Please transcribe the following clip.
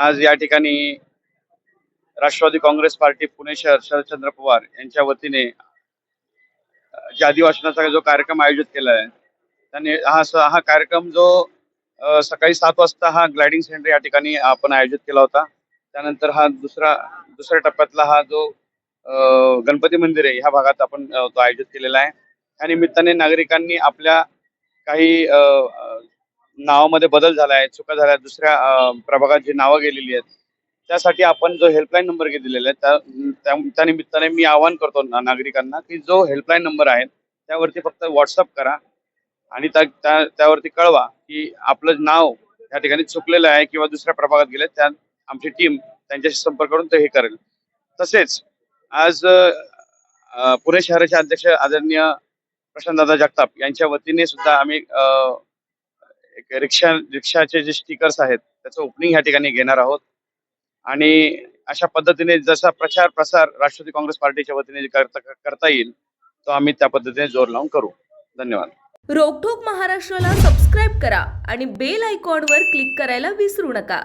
आज या ठिकाणी राष्ट्रवादी काँग्रेस पार्टी पुणे शहर शरदचंद्र पवार यांच्या वतीने जाती वाचनाचा जो कार्यक्रम आयोजित केला आहे त्यांनी हा कार्यक्रम जो सकाळी 7 वाजता हा ग्लायडिंग सेंटर या ठिकाणी आपण आयोजित केला होता. त्यानंतर हा दुसऱ्या टप्प्यातला हा जो गणपती मंदिर आहे ह्या भागात आपण तो आयोजित केलेला आहे. त्या निमित्ताने नागरिकांनी आपल्या काही नावामध्ये बदल झाला आहे, चुका झाल्या, दुसऱ्या प्रभागात जी नावं गेलेली आहेत त्यासाठी आपण जो हेल्पलाईन नंबर दिलेला आहे त्या निमित्ताने मी आवाहन करतो नागरिकांना की जो हेल्पलाईन नंबर आहे त्यावरती फक्त व्हॉट्सअप करा आणि त्यावरती कळवा की आपलं नाव या ठिकाणी चुकलेलं आहे किंवा दुसऱ्या प्रभागात गेले. त्या आमची टीम त्यांच्याशी संपर्क करून ते हे करेल. तसेच आज पुणे शहराचे अध्यक्ष आदरणीय प्रशांतदादा जगताप यांच्या वतीने सुद्धा आम्ही एक रिक्षाचे जे स्टिकर्स आहेत त्याचं ओपनिंग या ठिकाणी घेणार आहोत आणि अशा पद्धतीने जसा प्रचार प्रसार राष्ट्रवादी काँग्रेस पार्टीच्या वतीने करता येईल तो आम्ही त्या पद्धतीने जोर लावून करू. धन्यवाद. रोकठोक महाराष्ट्राला सबस्क्राईब करा आणि बेल आयकॉनवर क्लिक करायला विसरू नका.